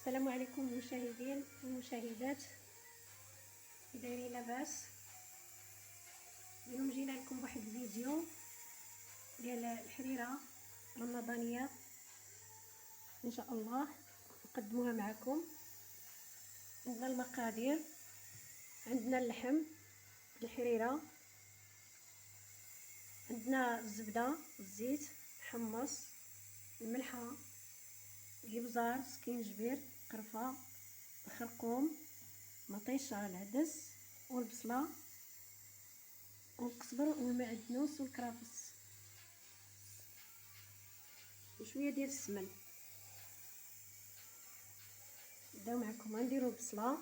السلام عليكم المشاهدين والمشاهدات، كي دايرين لاباس؟ اليوم جينا لكم بواحد الفيديو ديال الحريره رمضانيه ان شاء الله نقدموها معكم. عندنا المقادير: عندنا اللحم، الحريره، عندنا الزبده، الزيت، الحمص، الملحه، الابزار، سكينجبير، قرفه، الخرقوم، مطيشه، العدس والبصله والقزبر والمعدنوس والكرافس وشويه ديال السمن. نبداو معكم. غنديروا البصله،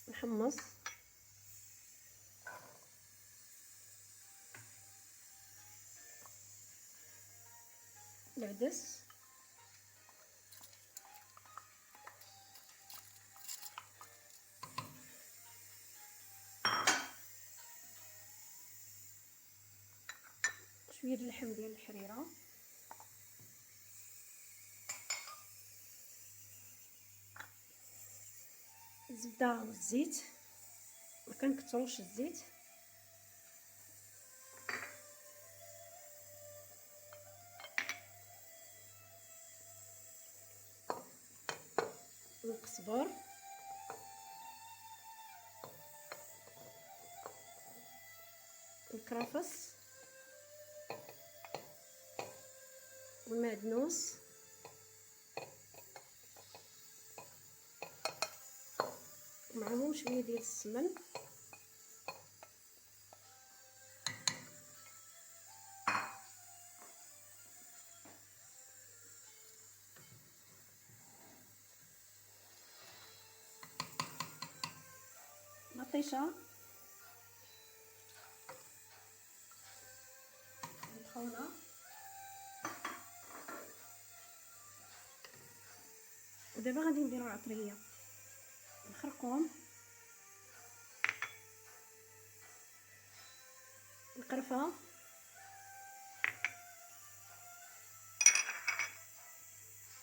نحمص، العدس، شويه د اللحم ديال الحريره، الزبده والزيت، ما كنكثروش الزيت، القزبر، الكرفس والمعدنوس، ومعهم شويه ديال السمن، مطيشه مطحونه، ودابا غادي نديرو العطريه: الخرقوم، القرفه،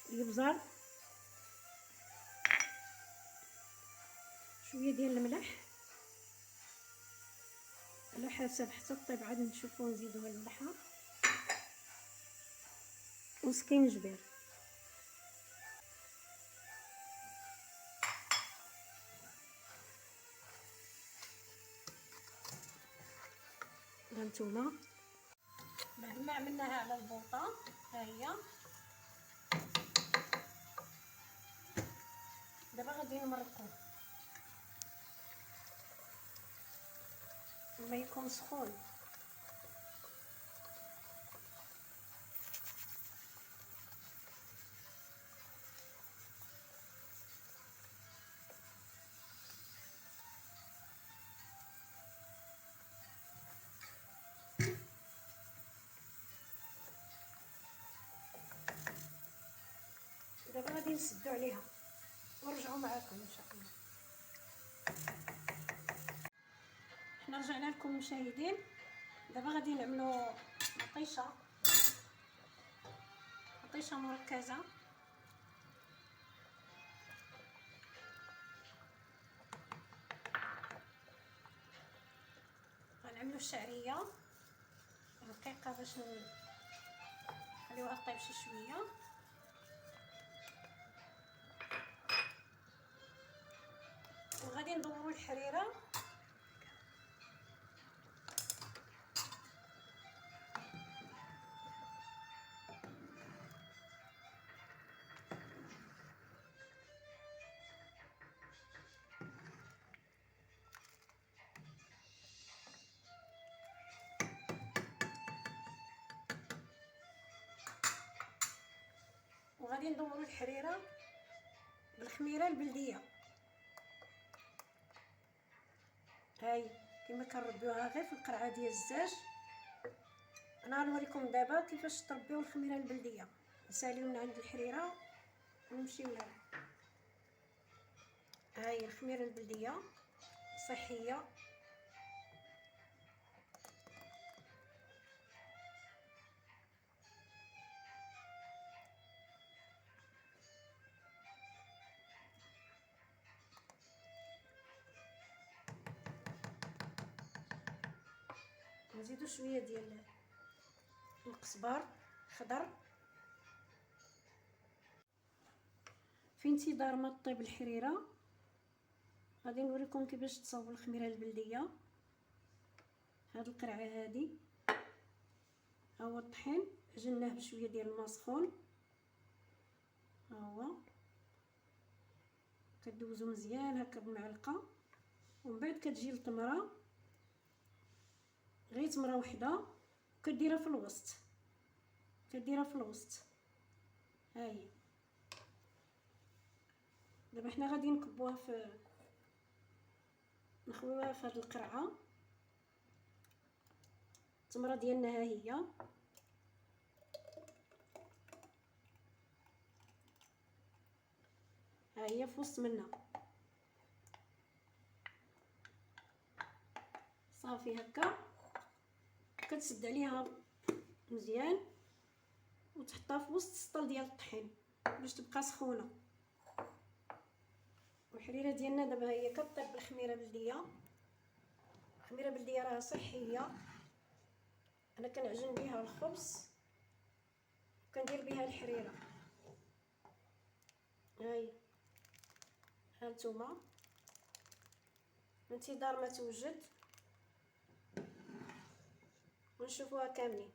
الابزار، شويه ديال الملح على حسب، حتى طيب عاد نشوفو نزيدوها الملحه، وسكينجبير. هانتوما بعد ما عملناها على البوطه، ها هي دابا غادي نمرقوه. الماء يكون سخون، دابا غادي نسدو عليها ونرجعوا معكم ان شاء الله. حنا رجعنا لكم مشاهدين، دابا غادي نعملوا مطيشه مركزه. غنعملوا الشعريه رقيقه باش نخليوها طيب شي شويه، وغادي ندوروا الحريره وغادي ندوروا الحريره بالخميره البلديه. هاي كما كنربيوها غير في القرعه ديال الزاج. انا غنوريكم دابا كيفاش تربيو الخميره البلديه. نساليو من عند الحريره ونمشيو لها. هاي الخميره البلديه صحيه، نزيدو شويه ديال القزبر خضر. في انتظار ما طيب الحريره غادي نوريكم كيفاش تصاوب الخميره البلديه. هاد القرعه هادي ها هو الطحين، عجناه بشويه ديال الماء سخون، ها هو كدوزو مزيان هكا بالمعلقه، ومن بعد كتجي التمره، غير تمره وحده وكديرها في الوسط، كديرها في الوسط. ها هي دابا حنا غادي نكبوها نخويوها في هاد القرعه. التمره ديالنا ها هي، ها هي في وسط منا. صافي هكا كتسد عليها مزيان وتحطها في وسط السطل ديال الطحين باش تبقى سخونه. والحريره ديالنا دابا هي كطيب بالخميره بلديه. الخميره بلديه راها صحيه، انا كنعجن بها الخبز وكندير بها الحريره. هاي هانتوما انتظار ما توجد ونشوفوها كاملين.